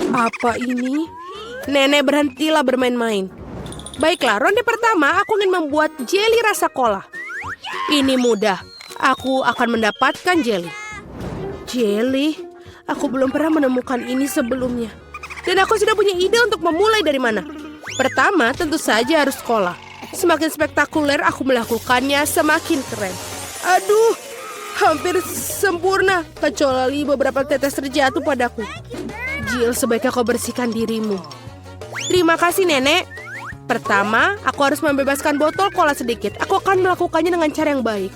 Apa ini? Nenek, berhentilah bermain-main. Baiklah, ronde pertama aku ingin membuat jeli rasa kola. Ini mudah. Aku akan mendapatkan jeli. Jeli? Aku belum pernah menemukan ini sebelumnya. Dan aku sudah punya ide untuk memulai dari mana. Pertama, tentu saja harus kola. Semakin spektakuler aku melakukannya, semakin keren. Aduh, hampir sempurna. Kecuali beberapa tetes terjatuh padaku. Jill, sebaiknya kau bersihkan dirimu. Terima kasih, Nenek. Pertama, aku harus membebaskan botol kola sedikit. Aku akan melakukannya dengan cara yang baik.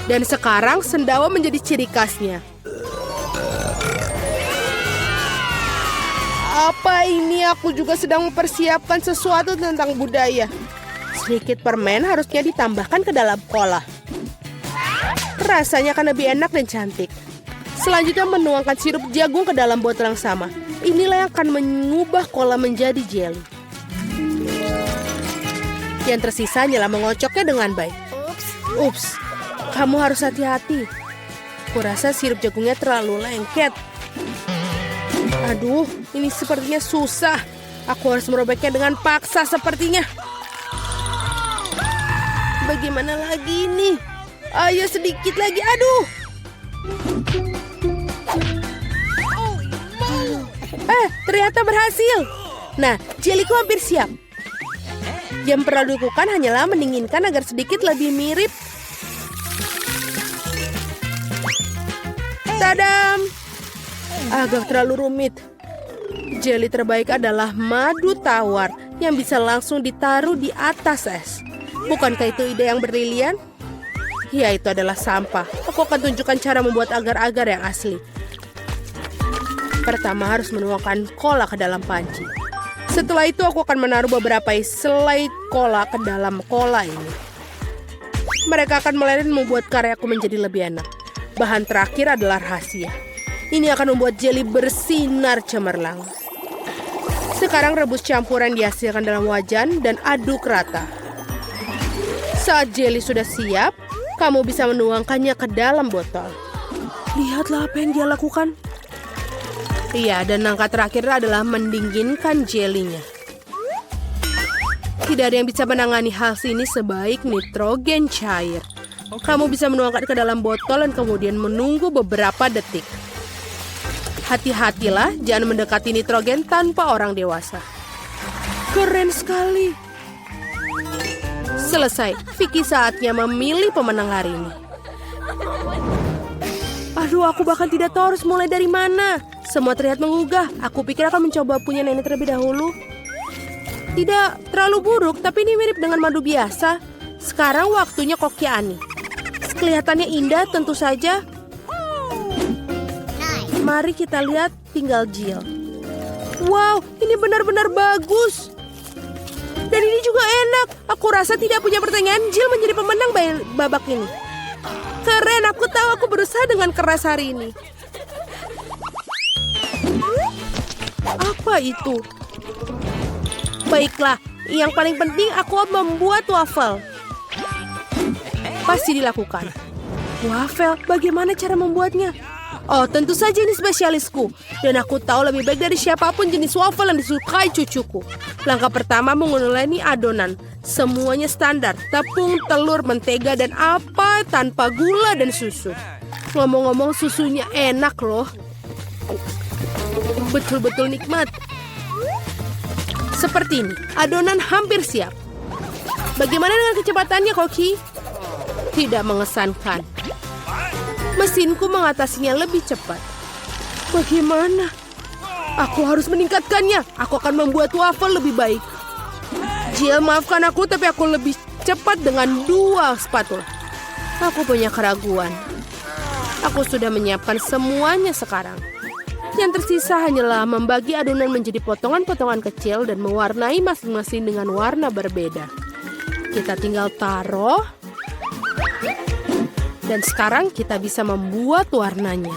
Dan sekarang, sendawa menjadi ciri khasnya. Apa ini? Aku juga sedang mempersiapkan sesuatu tentang budaya. Sedikit permen harusnya ditambahkan ke dalam kola. Rasanya akan lebih enak dan cantik. Selanjutnya menuangkan sirup jagung ke dalam botol yang sama. Inilah yang akan mengubah kola menjadi jelly. Yang tersisa hanyalah mengocoknya dengan baik. Ups, kamu harus hati-hati. Kurasa sirup jagungnya terlalu lengket. Aduh, ini sepertinya susah. Aku harus merobeknya dengan paksa sepertinya. Bagaimana lagi nih? Ayo sedikit lagi, aduh. Ternyata berhasil. Nah, jeliku hampir siap. Yang perlu dilakukan hanyalah mendinginkan agar sedikit lebih mirip. Tadam! Agak terlalu rumit. Jeli terbaik adalah madu tawar yang bisa langsung ditaruh di atas es. Bukankah itu ide yang brilian? Ya, itu adalah sampah. Aku akan tunjukkan cara membuat agar-agar yang asli. Pertama harus menuangkan kola ke dalam panci. Setelah itu aku akan menaruh beberapa selai kola ke dalam kola ini. Mereka akan meleleh dan membuat karyaku menjadi lebih enak. Bahan terakhir adalah rahasia. Ini akan membuat jeli bersinar cemerlang. Sekarang rebus campuran dihasilkan dalam wajan dan aduk rata. Saat jeli sudah siap, kamu bisa menuangkannya ke dalam botol. Lihatlah apa yang dia lakukan. Iya, dan langkah terakhir adalah mendinginkan jelinya. Tidak ada yang bisa menangani hal ini sebaik nitrogen cair. Kamu bisa menuangkan ke dalam botol dan kemudian menunggu beberapa detik. Hati-hatilah, jangan mendekati nitrogen tanpa orang dewasa. Keren sekali. Selesai. Vicky saatnya memilih pemenang hari ini. Aduh, aku bahkan tidak tahu harus mulai dari mana. Semua terlihat menggugah. Aku pikir akan mencoba punya nenek terlebih dahulu. Tidak terlalu buruk, tapi ini mirip dengan madu biasa. Sekarang waktunya koki Ani. Kelihatannya indah tentu saja. Mari kita lihat tinggal Jill. Wow, ini benar-benar bagus. Dan ini juga enak. Aku rasa tidak punya pertanyaan, Jill menjadi pemenang babak ini. Keren, aku tahu aku berusaha dengan keras hari ini. Apa itu? Baiklah, yang paling penting aku membuat waffle. Pasti dilakukan. Waffle, bagaimana cara membuatnya? Oh, tentu saja ini spesialisku. Dan aku tahu lebih baik dari siapapun jenis waffle yang disukai cucuku. Langkah pertama menguleni adonan. Semuanya standar. Tepung, telur, mentega, dan apa tanpa gula dan susu. Ngomong-ngomong, susunya enak loh. Betul-betul nikmat. Seperti ini, adonan hampir siap. Bagaimana dengan kecepatannya, Koki? Tidak mengesankan. Mesinku mengatasinya lebih cepat. Bagaimana? Aku harus meningkatkannya. Aku akan membuat waffle lebih baik. Jill, maafkan aku, tapi aku lebih cepat dengan 2 spatula. Aku punya keraguan. Aku sudah menyiapkan semuanya sekarang. Yang tersisa hanyalah membagi adonan menjadi potongan-potongan kecil dan mewarnai masing-masing dengan warna berbeda. Kita tinggal taruh. Dan sekarang kita bisa membuat warnanya.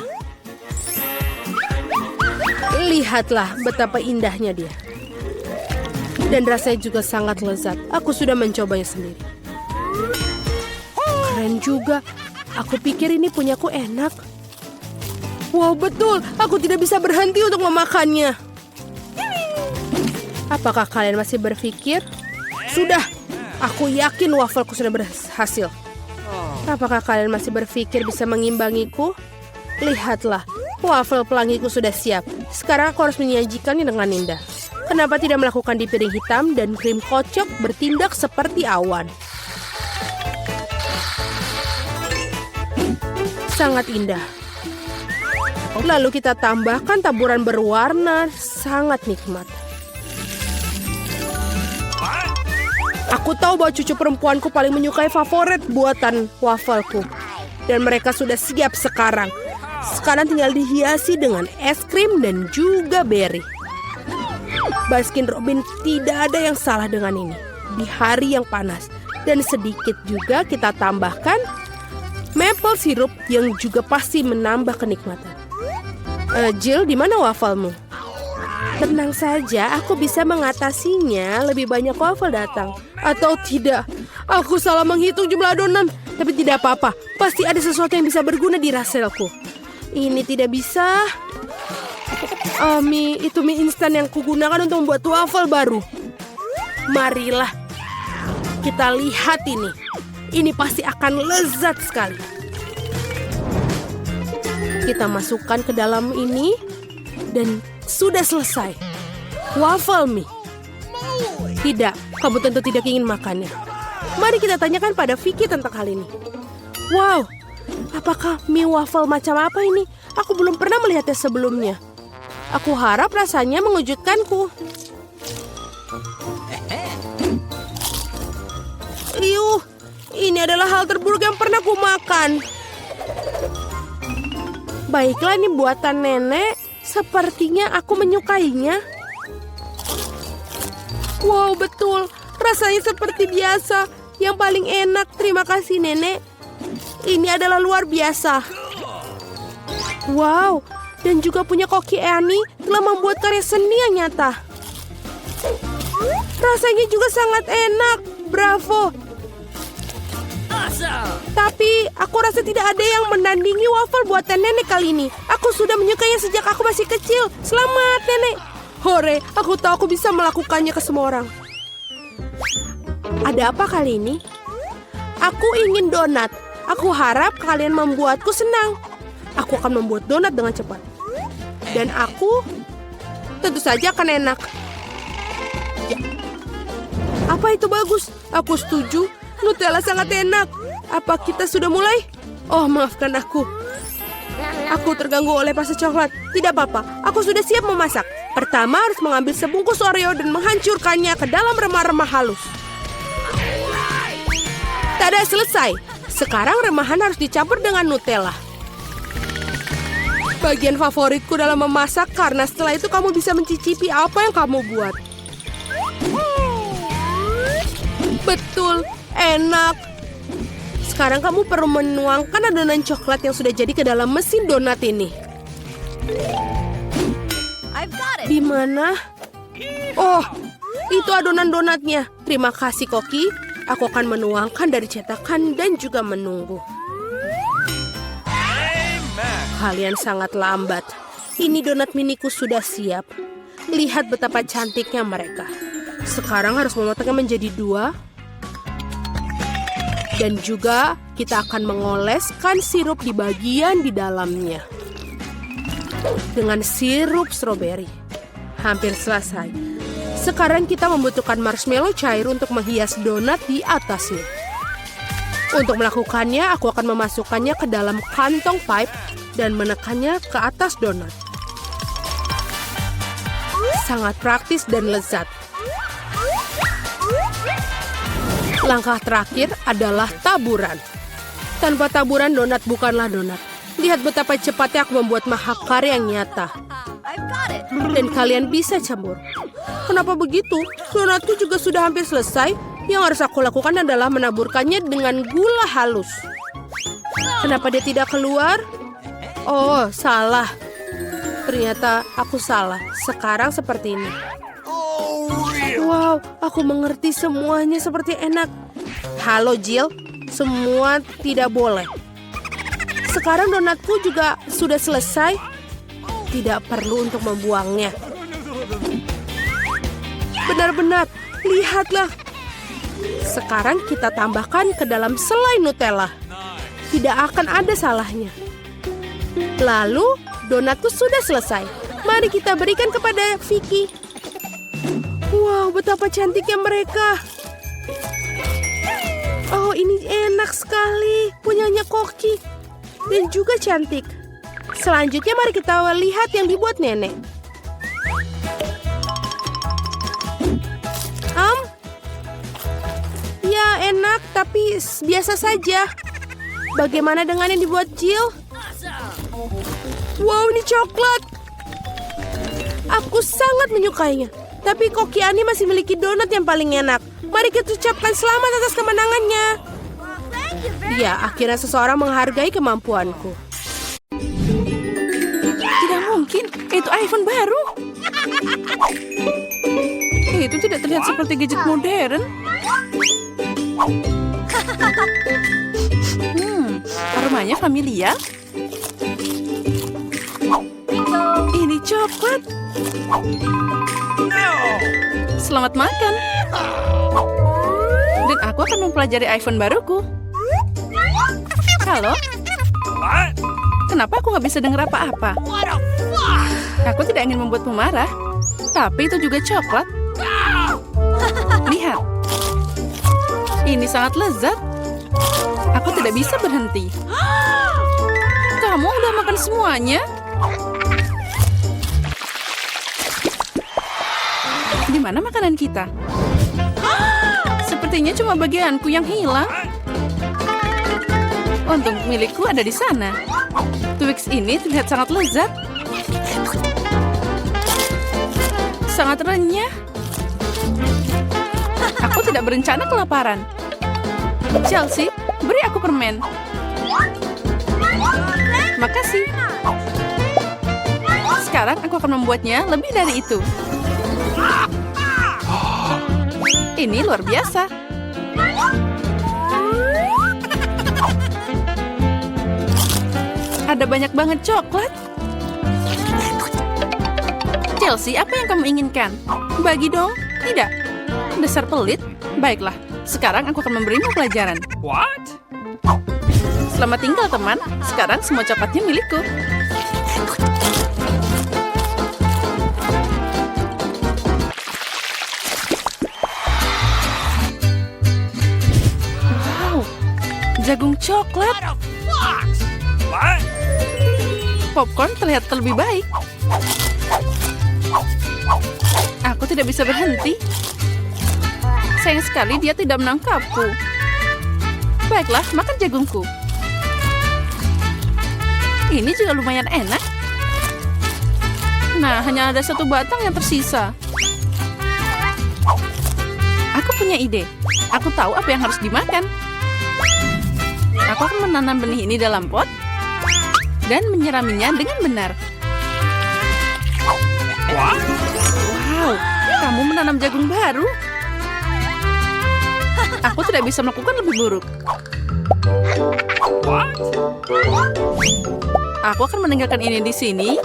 Lihatlah betapa indahnya dia. Dan rasanya juga sangat lezat. Aku sudah mencobanya sendiri. Keren juga. Aku pikir ini punyaku enak. Wow, betul. Aku tidak bisa berhenti untuk memakannya. Apakah kalian masih berpikir? Sudah, aku yakin wafelku sudah berhasil. Apakah kalian masih berpikir bisa mengimbangiku? Lihatlah, wafel pelangiku sudah siap. Sekarang aku harus menyajikannya dengan indah. Kenapa tidak melakukan di piring hitam dan krim kocok bertindak seperti awan? Sangat indah. Lalu kita tambahkan taburan berwarna, sangat nikmat. Aku tahu bahwa cucu perempuanku paling menyukai favorit buatan wafelku. Dan mereka sudah siap sekarang. Sekarang tinggal dihiasi dengan es krim dan juga beri. Baskin Robin, tidak ada yang salah dengan ini. Di hari yang panas. Dan sedikit juga kita tambahkan maple syrup yang juga pasti menambah kenikmatan. Jill, di mana wafelmu? Tenang saja, aku bisa mengatasinya. Lebih banyak wafel datang. Atau tidak, aku salah menghitung jumlah adonan. Tapi tidak apa-apa, pasti ada sesuatu yang bisa berguna di raselku. Ini tidak bisa. Itu mie instan yang kugunakan untuk membuat wafel baru. Marilah kita lihat ini. Ini pasti akan lezat sekali. Kita masukkan ke dalam ini. Dan sudah selesai. Waffle mie. Tidak, kamu tentu tidak ingin makannya. Mari kita tanyakan pada Vicky tentang hal ini. Wow, apakah mie waffle macam apa ini? Aku belum pernah melihatnya sebelumnya. Aku harap rasanya mengejutkanku. Ini adalah hal terburuk yang pernah ku makan. Baiklah, ini buatan nenek. Sepertinya aku menyukainya. Wow, betul. Rasanya seperti biasa. Yang paling enak. Terima kasih, nenek. Ini adalah luar biasa. Wow, dan juga punya Koki Annie telah membuat karya seni yang nyata. Rasanya juga sangat enak. Bravo. Tapi aku rasa tidak ada yang menandingi waffle buatan nenek kali ini. Aku sudah menyukainya sejak aku masih kecil. Selamat, nenek. Hore, aku tahu aku bisa melakukannya ke semua orang. Ada apa kali ini? Aku ingin donat. Aku harap kalian membuatku senang. Aku akan membuat donat dengan cepat. Dan aku tentu saja akan enak. Ya. Apa itu bagus? Aku setuju. Nutella sangat enak. Apa kita sudah mulai? Oh, maafkan aku. Aku terganggu oleh pasta coklat. Tidak apa-apa, aku sudah siap memasak. Pertama harus mengambil sebungkus Oreo dan menghancurkannya ke dalam remah-remah halus. Tada, selesai. Sekarang remahan harus dicampur dengan Nutella. Bagian favoritku dalam memasak karena setelah itu kamu bisa mencicipi apa yang kamu buat. Betul, enak. Sekarang kamu perlu menuangkan adonan coklat yang sudah jadi ke dalam mesin donat ini. Di mana? Oh, itu adonan donatnya. Terima kasih, Koki. Aku akan menuangkan dari cetakan dan juga menunggu. Kalian sangat lambat. Ini donat miniku sudah siap. Lihat betapa cantiknya mereka. Sekarang harus memotongnya menjadi 2. Dan juga kita akan mengoleskan sirup di bagian di dalamnya. Dengan sirup stroberi. Hampir selesai. Sekarang kita membutuhkan marshmallow cair untuk menghias donat di atasnya. Untuk melakukannya, aku akan memasukkannya ke dalam kantong pipe dan menekannya ke atas donat. Sangat praktis dan lezat. Langkah terakhir adalah taburan. Tanpa taburan, donat bukanlah donat. Lihat betapa cepatnya aku membuat mahakarya yang nyata. Dan kalian bisa campur. Kenapa begitu? Donatku juga sudah hampir selesai. Yang harus aku lakukan adalah menaburkannya dengan gula halus. Kenapa dia tidak keluar? Oh, salah. Ternyata aku salah. Sekarang seperti ini. Wow, aku mengerti semuanya seperti enak. Halo, Jill. Semua tidak boleh. Sekarang donatku juga sudah selesai. tidak perlu untuk membuangnya. Benar-benar, lihatlah. Sekarang kita tambahkan ke dalam selai Nutella. Tidak akan ada salahnya. Lalu, donatku sudah selesai. Mari kita berikan kepada Vicky. Wow, betapa cantiknya mereka. Oh, ini enak sekali. Punyanya Koki. Dan juga cantik. Selanjutnya mari kita lihat yang dibuat nenek. Ya enak, tapi biasa saja. Bagaimana dengan yang dibuat Jill? Wow, ini coklat. Aku sangat menyukainya. Tapi Koki Ani masih memiliki donat yang paling enak. Mari kita ucapkan selamat atas kemenangannya. Ya, akhirnya seseorang menghargai kemampuanku. Tidak mungkin, itu iPhone baru. Itu tidak terlihat seperti gadget modern. Aromanya familiar. Ini coklat. Selamat makan. Dan aku akan mempelajari iPhone baruku. Halo? Kenapa aku nggak bisa dengar apa-apa? Aku tidak ingin membuatmu marah. Tapi itu juga coklat. Lihat. Ini sangat lezat. Aku tidak bisa berhenti. Kamu udah makan semuanya? Di mana makanan kita? Sepertinya cuma bagianku yang hilang. Untung milikku ada di sana. Twix ini terlihat sangat lezat. Sangat renyah. Aku tidak berencana kelaparan. Chelsea, beri aku permen. Makasih. Sekarang aku akan membuatnya lebih dari itu. Ini luar biasa. Ada banyak banget coklat. Chelsea, apa yang kamu inginkan? Bagi dong. Tidak. Dasar pelit. Baiklah. Sekarang aku akan memberimu pelajaran. What? Selamat tinggal, teman. Sekarang semua coklatnya milikku. Wow. Jagung coklat. What? Popcorn terlihat lebih baik. Aku tidak bisa berhenti. Sayang sekali dia tidak menangkapku. Baiklah, makan jagungku. Ini juga lumayan enak. Nah, hanya ada satu batang yang tersisa. Aku punya ide. Aku tahu apa yang harus dimakan. Aku akan menanam benih ini dalam pot dan menyiraminya dengan benar. Wow, kamu menanam jagung baru. Aku tidak bisa melakukan lebih buruk. Aku akan meninggalkan ini di sini.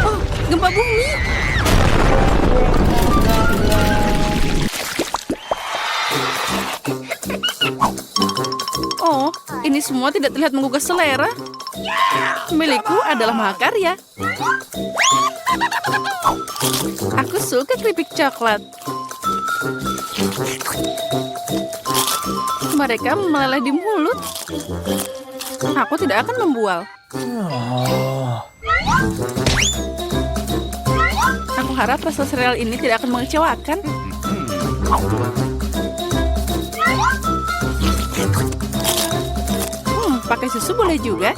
Oh, gempa bumi. Oh, ini semua tidak terlihat menggugah selera. Milikku adalah mahakarya. Aku suka keripik coklat. Mereka meleleh di mulut. Aku tidak akan membual. Aku harap rasa sereal ini tidak akan mengecewakan. Pakai susu boleh juga.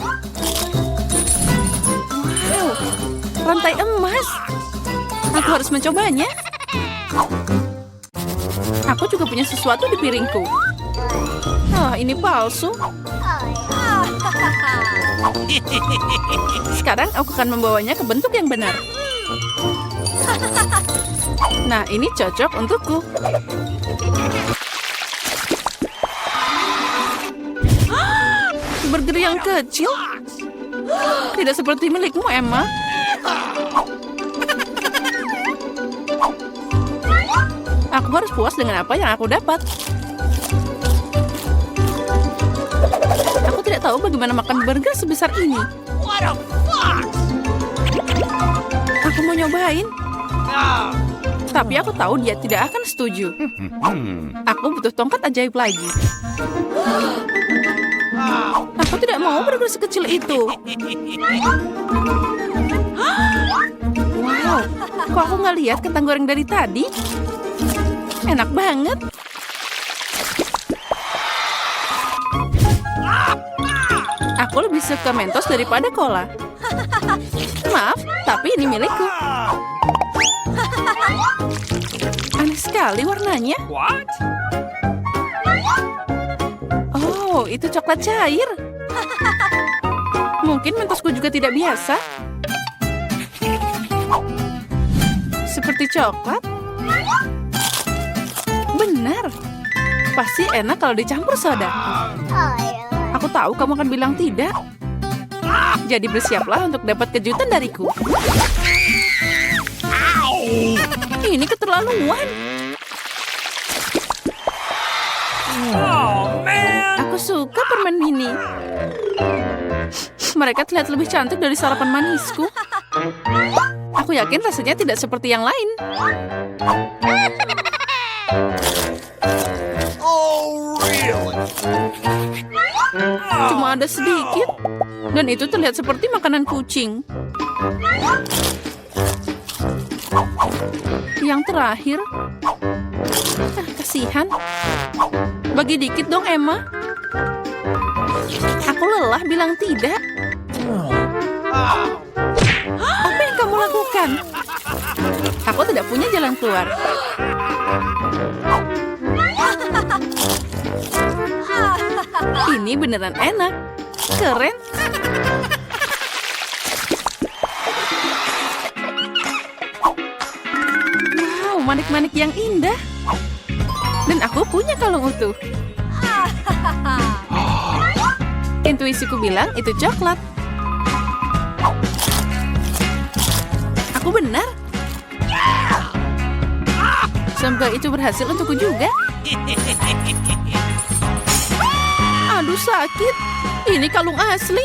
Wow, rantai emas. Aku harus mencobanya. Aku juga punya sesuatu di piringku. Ini palsu. Sekarang aku akan membawanya ke bentuk yang benar. Nah, ini cocok untukku. burger yang kecil. Tidak seperti milikmu, Emma. Aku harus puas dengan apa yang aku dapat. Aku tidak tahu bagaimana makan burger sebesar ini. What a fox! Aku mau nyobain, No! tapi aku tahu dia tidak akan setuju. Aku butuh tongkat ajaib lagi. Aku tidak mau burger sekecil itu. Wow, kok aku nggak lihat kentang goreng dari tadi? Enak banget. Aku lebih suka Mentos daripada cola. Maaf, tapi ini milikku. Aneh sekali warnanya. What? Oh, itu coklat cair. Mungkin Mentosku juga tidak biasa. Seperti coklat. Benar. Pasti enak kalau dicampur soda. Aku tahu kamu akan bilang tidak. Jadi bersiaplah untuk dapat kejutan dariku. Ini keterlaluan. Oh, man! Aku suka permen mini. Mereka terlihat lebih cantik dari sarapan manisku. Aku yakin rasanya tidak seperti yang lain. Oh, really? Cuma ada sedikit. Dan itu terlihat seperti makanan kucing. Yang terakhir. Kasihan. Bagi dikit dong, Emma. Aku lelah bilang tidak. Apa yang kamu lakukan? Aku tidak punya jalan keluar. Ini beneran enak. Keren. Wow, manik-manik yang indah. Dan aku punya kalung utuh. Intuisiku bilang itu coklat. Aku benar. Semoga itu berhasil untukku juga. Aduh, sakit. Ini kalung asli.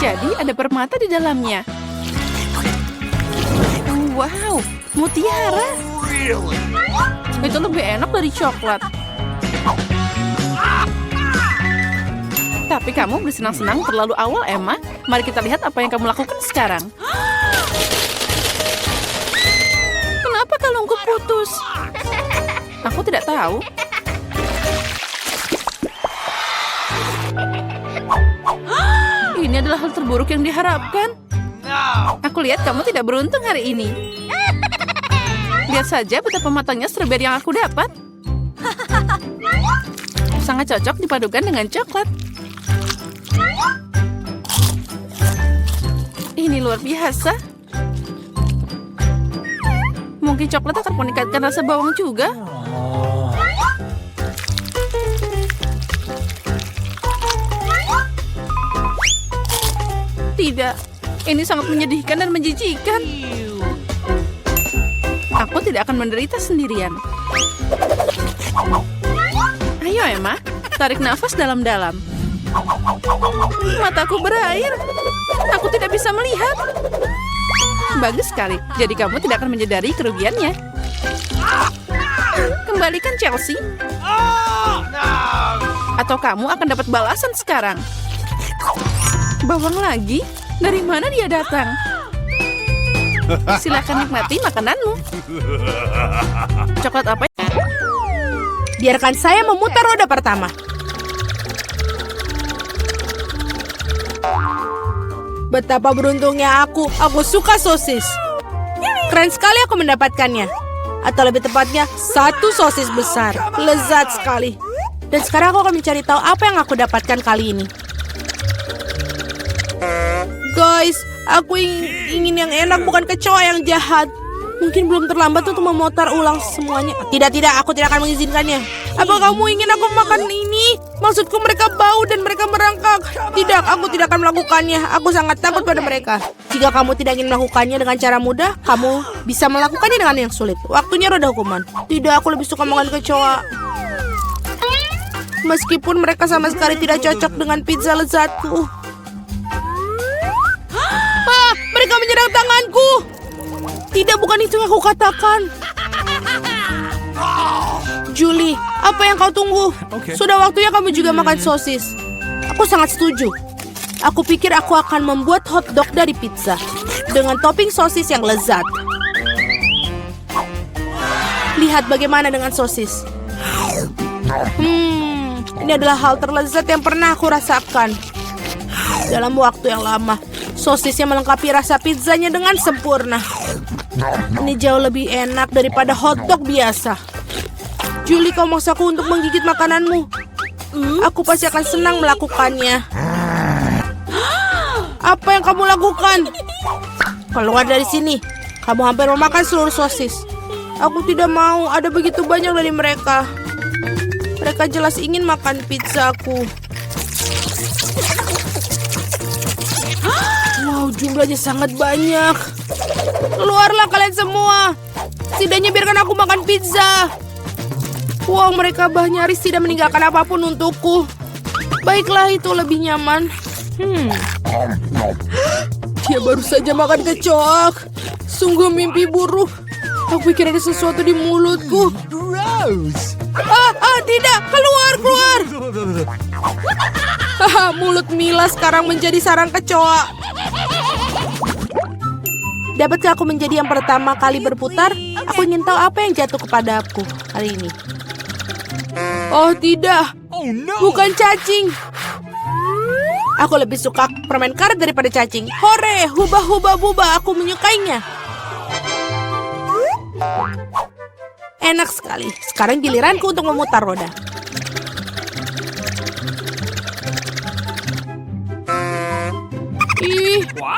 Jadi ada permata di dalamnya. Wow, mutiara. Really? Itu lebih enak dari coklat. Tapi kamu bersenang-senang terlalu awal, Emma. Mari kita lihat apa yang kamu lakukan sekarang. Kenapa kalungku putus? Aku tidak tahu. Ini adalah hal terburuk yang diharapkan. No! Aku lihat kamu tidak beruntung hari ini. Lihat saja betapa matangnya strawberry yang aku dapat. Sangat cocok dipadukan dengan coklat. Ini luar biasa. Mungkin coklat akan meningkatkan rasa bawang juga. Tidak, ini sangat menyedihkan dan menjijikkan. Aku tidak akan menderita sendirian. Ayo, Emma, tarik nafas dalam-dalam. Mataku berair. Aku tidak bisa melihat. Bagus sekali. Jadi kamu tidak akan menyadari kerugiannya. Kembalikan Chelsea. Oh, no! Atau kamu akan dapat balasan sekarang. Bawang lagi? Dari mana dia datang? Silakan nikmati makananmu. Coklat apa? Biarkan saya memutar roda pertama. Betapa beruntungnya aku. Aku suka sosis. Keren sekali aku mendapatkannya. Atau lebih tepatnya, satu sosis besar. Lezat sekali. Dan sekarang aku akan mencari tahu apa yang aku dapatkan kali ini. Guys, aku ingin yang enak, bukan kecoa yang jahat. Mungkin belum terlambat untuk memutar ulang semuanya. Tidak, aku tidak akan mengizinkannya. Apa kamu ingin aku makan ini? Maksudku mereka bau dan mereka merangkak. Tidak, aku tidak akan melakukannya. Aku sangat takut pada mereka. Jika kamu tidak ingin melakukannya dengan cara mudah, kamu bisa melakukannya dengan yang sulit. Waktunya roda hukuman. Tidak, aku lebih suka makan kecoa. Meskipun mereka sama sekali tidak cocok dengan pizza lezatku. Ah, mereka menyerang tanganku. Tidak, bukan itu yang aku katakan. Julie, apa yang kau tunggu? Sudah waktunya kamu juga makan sosis. Aku sangat setuju. Aku pikir aku akan membuat hotdog dari pizza dengan topping sosis yang lezat. Lihat bagaimana dengan sosis. Ini adalah hal terlezat yang pernah aku rasakan. Dalam waktu yang lama, sosisnya melengkapi rasa pizzanya dengan sempurna. Ini jauh lebih enak daripada hotdog biasa. Julie, kau maksaku untuk menggigit makananmu. Aku pasti akan senang melakukannya. Apa yang kamu lakukan? Keluar dari sini. Kamu hampir memakan seluruh sosis. Aku tidak mau, ada begitu banyak dari mereka. Mereka jelas ingin makan pizzaku. Wow, jumlahnya sangat banyak. Keluarlah kalian semua. Setidaknya biarkan aku makan pizza. Wow, mereka nyaris tidak meninggalkan apapun untukku. Baiklah, itu lebih nyaman. Dia baru saja makan kecoa. Sungguh mimpi buruk. Aku pikir ada sesuatu di mulutku. Gross. Tidak, keluar. Mulut Mila sekarang menjadi sarang kecoa. Dapatkah aku menjadi yang pertama kali berputar? Aku ingin tahu apa yang jatuh kepada aku hari ini. Oh tidak, Oh no. bukan cacing. Aku lebih suka permen karet daripada cacing. Hore, huba, aku menyukainya. Enak sekali. Sekarang giliranku untuk memutar roda.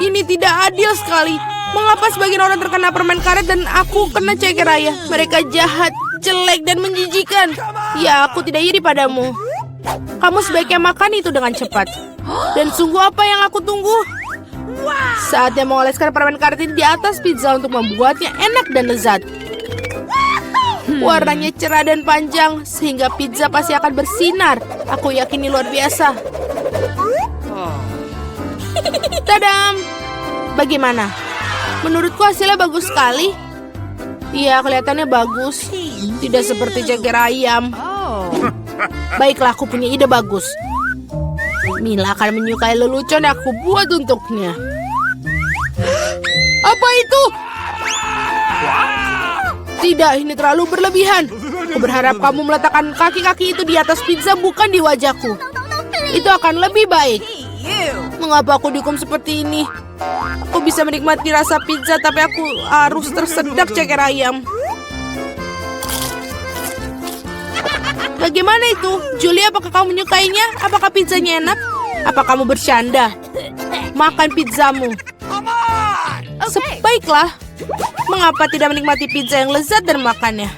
Ini tidak adil sekali. Mengapa sebagian orang terkena permen karet dan aku kena ceker raya? Mereka jahat, jelek, dan menjijikan. Ya, aku tidak iri padamu. Kamu sebaiknya makan itu dengan cepat. Dan sungguh apa yang aku tunggu? Saatnya mengoleskan permen karet ini di atas pizza untuk membuatnya enak dan lezat. Warnanya cerah dan panjang, sehingga pizza pasti akan bersinar. Aku yakin ini luar biasa. Tadam! Bagaimana? Menurutku hasilnya bagus sekali. Iya, kelihatannya bagus. Tidak seperti ceker ayam. Baiklah, aku punya ide bagus. Mila akan menyukai lelucon yang aku buat untuknya. Apa itu? Tidak, ini terlalu berlebihan. Aku berharap kamu meletakkan kaki-kaki itu di atas pizza, bukan di wajahku. Itu akan lebih baik. Mengapa aku dihukum seperti ini? Aku bisa menikmati rasa pizza, tapi aku harus tersedak ceker ayam. Bagaimana itu? Julie, apakah kamu menyukainya? Apakah pizzanya enak? Apa kamu bercanda? Makan pizzamu. Sebaiklah. Mengapa tidak menikmati pizza yang lezat dan makannya?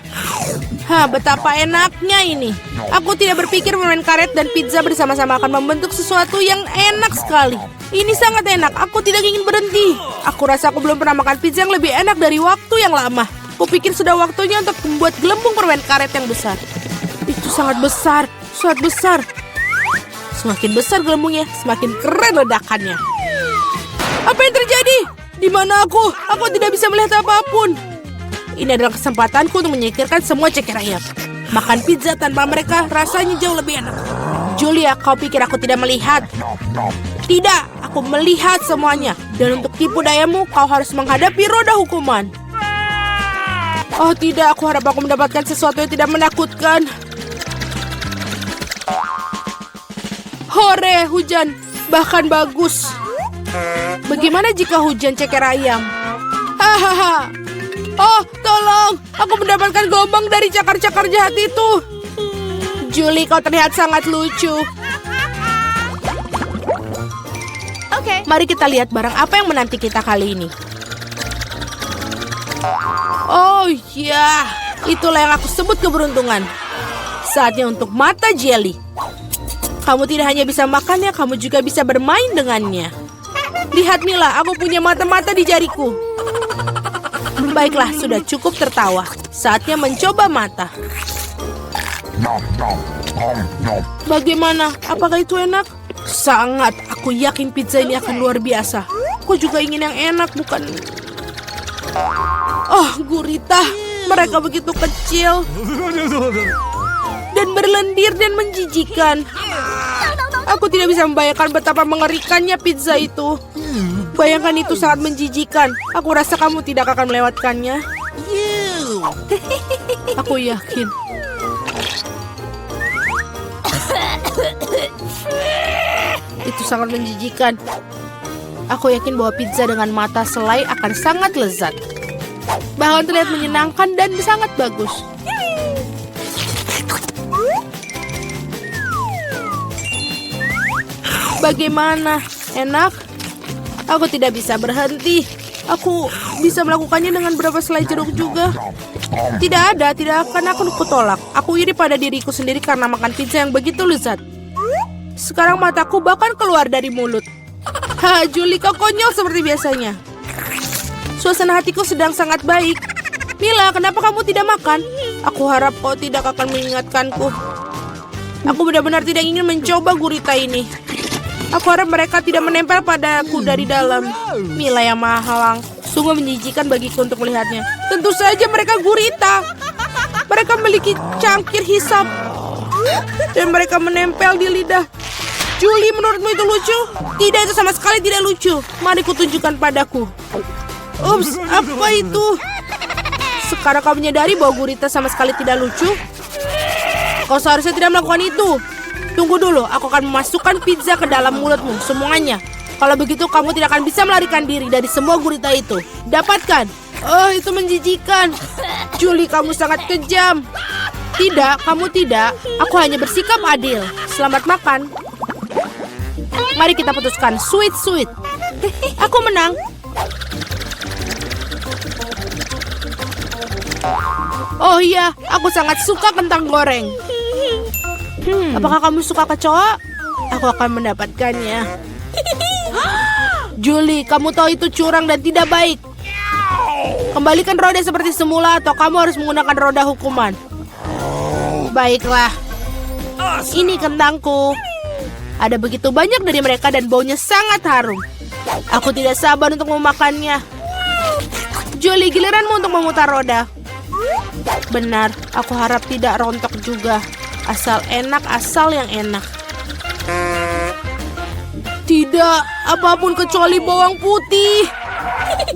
Betapa enaknya ini. Aku tidak berpikir permen karet dan pizza bersama-sama akan membentuk sesuatu yang enak sekali. Ini sangat enak. Aku tidak ingin berhenti. Aku rasa aku belum pernah makan pizza yang lebih enak dari waktu yang lama. Aku pikir sudah waktunya untuk membuat gelembung permen karet yang besar. Itu sangat besar. Semakin besar gelembungnya, semakin keren ledakannya. Apa yang terjadi? Di mana aku? Aku tidak bisa melihat apapun. Ini adalah kesempatanku untuk menyingkirkan semua ceker ayam. Makan pizza tanpa mereka rasanya jauh lebih enak. Julia, kau pikir aku tidak melihat? Tidak, aku melihat semuanya. Dan untuk tipu dayamu, kau harus menghadapi roda hukuman. Oh tidak, aku harap aku mendapatkan sesuatu yang tidak menakutkan. Hore, hujan. Bahkan bagus. Bagaimana jika hujan ceker ayam? Hahaha. Oh, tolong. Aku mendapatkan gelombang dari cakar-cakar jahat itu. Julie, kau terlihat sangat lucu. Oke. Mari kita lihat barang apa yang menanti kita kali ini. Oh ya, itulah yang aku sebut keberuntungan. Saatnya untuk mata jelly. Kamu tidak hanya bisa makannya, kamu juga bisa bermain dengannya. Lihat Mila, aku punya mata-mata di jariku. Baiklah, sudah cukup tertawa. Saatnya mencoba mata. Bagaimana? Apakah itu enak? Sangat. Aku yakin pizza ini akan luar biasa. Aku juga ingin yang enak, bukan... Oh, gurita. Mereka begitu kecil. Dan berlendir dan menjijikan. Aku tidak bisa membayangkan betapa mengerikannya pizza itu. Bayangkan itu sangat menjijikan. Aku rasa kamu tidak akan melewatkannya. Aku yakin. Itu sangat menjijikan. Aku yakin bahwa pizza dengan mata selai akan sangat lezat. Bahkan terlihat menyenangkan dan sangat bagus. Bagaimana? Enak? Aku tidak bisa berhenti. Aku bisa melakukannya dengan berapa selai jeruk juga. Tidak ada, tidak akan aku kutolak. Aku iri pada diriku sendiri karena makan pizza yang begitu lezat. Sekarang mataku bahkan keluar dari mulut. Ha, Julie, kau konyol seperti biasanya. Suasana hatiku sedang sangat baik. Mila, kenapa kamu tidak makan? Aku harap kau tidak akan mengingatkanku. Aku benar-benar tidak ingin mencoba gurita ini. Aku harap mereka tidak menempel padaku dari dalam. Mila yang mahalang. Sungguh menjijikan bagiku untuk melihatnya. Tentu saja mereka gurita. Mereka memiliki cangkir hisap. Dan mereka menempel di lidah. Julie, menurutmu itu lucu? Tidak, itu sama sekali tidak lucu. Mari kutunjukkan padaku. Ups, apa itu? Sekarang kau menyadari bahwa gurita sama sekali tidak lucu? Kau seharusnya tidak melakukan itu. Tunggu dulu, aku akan memasukkan pizza ke dalam mulutmu, semuanya. Kalau begitu, kamu tidak akan bisa melarikan diri dari semua gurita itu. Dapatkan. Oh, itu menjijikan. Julie, kamu sangat kejam. Tidak, kamu tidak. Aku hanya bersikap adil. Selamat makan. Mari kita putuskan. Sweet. Aku menang. Oh iya, aku sangat suka kentang goreng. Apakah kamu suka kecoa? Aku akan mendapatkannya. Julie, kamu tahu itu curang dan tidak baik. Kembalikan roda seperti semula atau kamu harus menggunakan roda hukuman. Baiklah. Ini kentangku. Ada begitu banyak dari mereka dan baunya sangat harum. Aku tidak sabar untuk memakannya. Julie, giliranmu untuk memutar roda. Benar, aku harap tidak rontok juga. Asal enak, asal yang enak. Tidak, apapun kecuali bawang putih.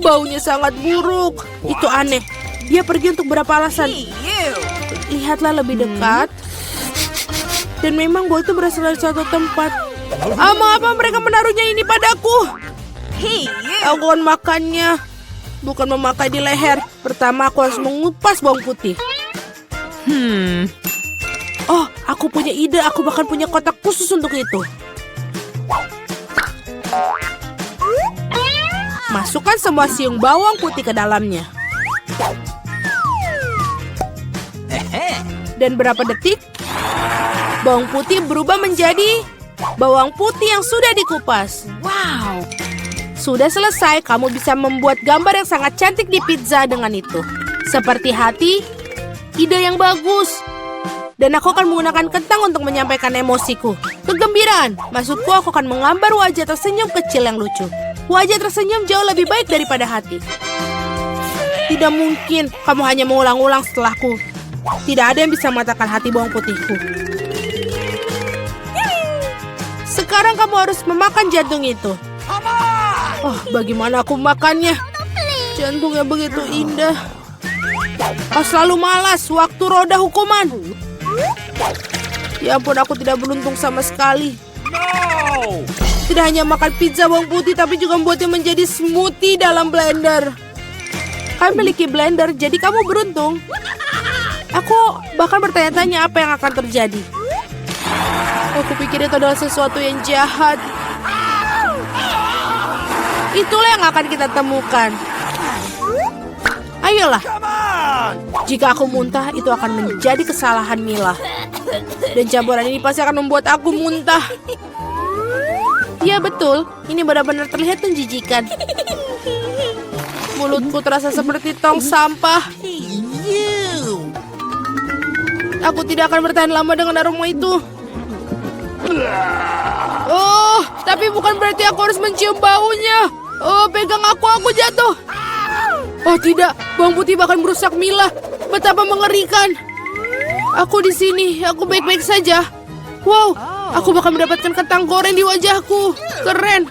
Baunya sangat buruk. Itu aneh. Dia pergi untuk berapa alasan? Lihatlah lebih dekat. Dan memang bau itu berasal dari suatu tempat. Mengapa mereka menaruhnya ini padaku? Aku akan makannya. Bukan memakai di leher. Pertama aku harus mengupas bawang putih. Oh, aku punya ide. Aku bahkan punya kotak khusus untuk itu. Masukkan semua siung bawang putih ke dalamnya. Dan berapa detik, bawang putih berubah menjadi bawang putih yang sudah dikupas. Wow. Sudah selesai, kamu bisa membuat gambar yang sangat cantik di pizza dengan itu. Seperti hati, ide yang bagus. Dan aku akan menggunakan kentang untuk menyampaikan emosiku. Kegembiraan. Maksudku, aku akan menggambar wajah tersenyum kecil yang lucu. Wajah tersenyum jauh lebih baik daripada hati. Tidak mungkin kamu hanya mengulang-ulang setelahku. Tidak ada yang bisa mengatakan hati bawang putihku. Sekarang kamu harus memakan jantung itu. Oh, bagaimana aku makannya? Jantungnya begitu indah. Kau selalu malas waktu roda hukuman. Ya ampun, aku tidak beruntung sama sekali. Tidak hanya makan pizza bawang putih, tapi juga membuatnya menjadi smoothie dalam blender. Kamu memiliki blender, jadi kamu beruntung. Aku bahkan bertanya-tanya apa yang akan terjadi. Aku pikir itu adalah sesuatu yang jahat. Itulah yang akan kita temukan. Ayolah. Jika aku muntah, itu akan menjadi kesalahan Mila. Dan campuran ini pasti akan membuat aku muntah. Ya betul, ini benar-benar terlihat menjijikan. Mulutku terasa seperti tong sampah. Aku tidak akan bertahan lama dengan aroma itu. Oh, tapi bukan berarti aku harus mencium baunya. Oh, pegang aku jatuh. Oh tidak, bawang putih bahkan merusak Mila. Betapa mengerikan. Aku di sini, aku baik-baik saja. Wow, aku bahkan mendapatkan kentang goreng di wajahku. Keren.